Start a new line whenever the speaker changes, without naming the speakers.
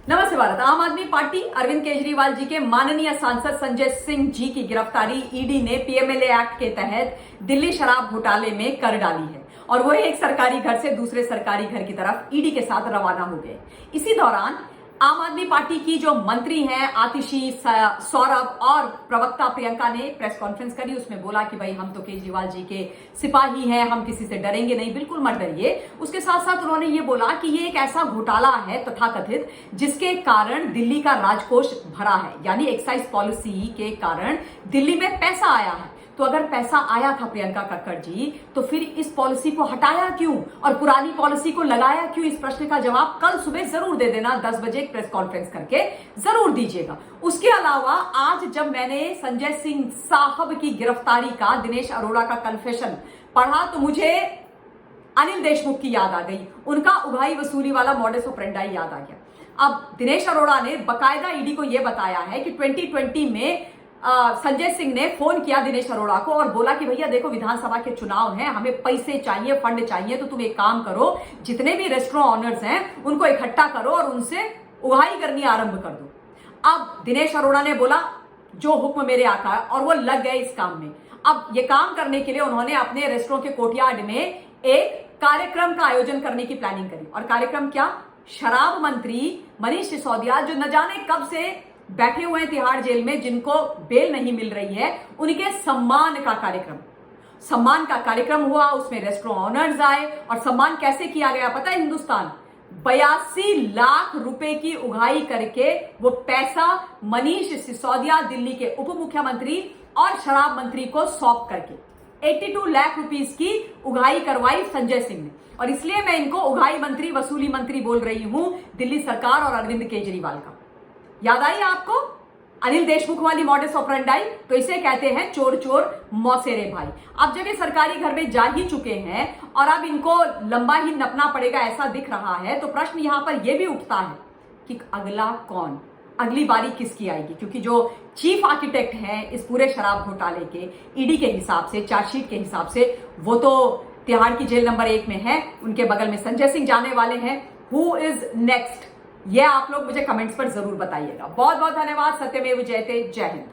नमस्ते भारत। आम आदमी पार्टी अरविंद केजरीवाल जी के माननीय सांसद संजय सिंह जी की गिरफ्तारी ईडी ने पीएमएलए एक्ट के तहत दिल्ली शराब घोटाले में कर डाली है और वो एक सरकारी घर से दूसरे सरकारी घर की तरफ ईडी के साथ रवाना हो गए। इसी दौरान आम आदमी पार्टी की जो मंत्री हैं आतिशी, सौरभ और प्रवक्ता प्रियंका ने प्रेस कॉन्फ्रेंस करी। उसमें बोला कि भाई हम तो केजरीवाल जी के सिपाही हैं, हम किसी से डरेंगे नहीं, बिल्कुल मत डरिए। उसके साथ साथ उन्होंने ये बोला कि ये एक ऐसा घोटाला है तथाकथित जिसके कारण दिल्ली का राजकोष भरा है, यानी एक्साइज पॉलिसी के कारण दिल्ली में पैसा आया है। तो अगर पैसा आया था प्रियंका कक्कड़ जी, तो फिर इस पॉलिसी को हटाया क्यों और पुरानी पॉलिसी को लगाया क्यों? इस प्रश्न का जवाब कल सुबह जरूर दे देना, 10 बजे प्रेस कॉन्फ्रेंस करके जरूर दीजिएगा। उसके अलावा आज जब मैंने संजय सिंह साहब की गिरफ्तारी का, दिनेश अरोड़ा का कन्फेशन पढ़ा तो मुझे अनिल देशमुख की याद आ गई, उनका उगाही वसूली वाला मॉडस ऑपरेंडाई याद आ गया। अब दिनेश अरोड़ा ने बकायदा ईडी को यह बताया है कि 2020 में संजय सिंह ने फोन किया दिनेश अरोड़ा को और बोला कि भैया देखो विधानसभा के चुनाव हैं, हमें पैसे चाहिए, फंड चाहिए, तो तुम एक काम करो, जितने भी रेस्टोरेंट ऑनर्स हैं उनको इकट्ठा करो और उनसे उगाही करनी आरंभ कर दो। अब दिनेश अरोड़ा ने बोला जो हुक्म मेरे आका, और वो लग गए इस काम में। अब ये काम करने के लिए उन्होंने अपने रेस्टोरेंट के कोर्टयार्ड में एक कार्यक्रम का आयोजन करने की प्लानिंग करी। और कार्यक्रम क्या? शराब मंत्री मनीष सिसोदिया, जो न जाने कब से बैठे हुए हैं तिहाड़ जेल में, जिनको बेल नहीं मिल रही है, उनके सम्मान का कार्यक्रम हुआ। उसमें रेस्टोरेंट ऑनर्स आए और सम्मान कैसे किया गया पता है? हिंदुस्तान 82 लाख रुपए की उगाही करके वो पैसा मनीष सिसोदिया, दिल्ली के उप मुख्यमंत्री और शराब मंत्री को सौंप करके 82 लाख रुपीस की उगाही करवाई संजय सिंह ने। और इसलिए मैं इनको उगाही मंत्री, वसूली मंत्री बोल रही हूं, दिल्ली सरकार और अरविंद केजरीवाल का। याद आई आपको अनिल देशमुख वाली मॉडस ऑपरेंडाई? तो इसे कहते हैं चोर चोर मौसेरे भाई। अब जब ये सरकारी घर में जा ही चुके हैं और अब इनको लंबा ही नपना पड़ेगा ऐसा दिख रहा है, तो प्रश्न यहां पर यह भी उठता है कि अगला कौन, अगली बारी किसकी आएगी? क्योंकि जो चीफ आर्किटेक्ट हैं इस पूरे शराब घोटाले के, ईडी के हिसाब से, चार्जशीट के हिसाब से, वो तो तिहाड़ की जेल नंबर 1 में है, उनके बगल में संजय सिंह जाने वाले हैं। Who is next? ये आप लोग मुझे कमेंट्स पर जरूर बताइएगा। बहुत बहुत धन्यवाद। सत्यमेव जयते। जय हिंद।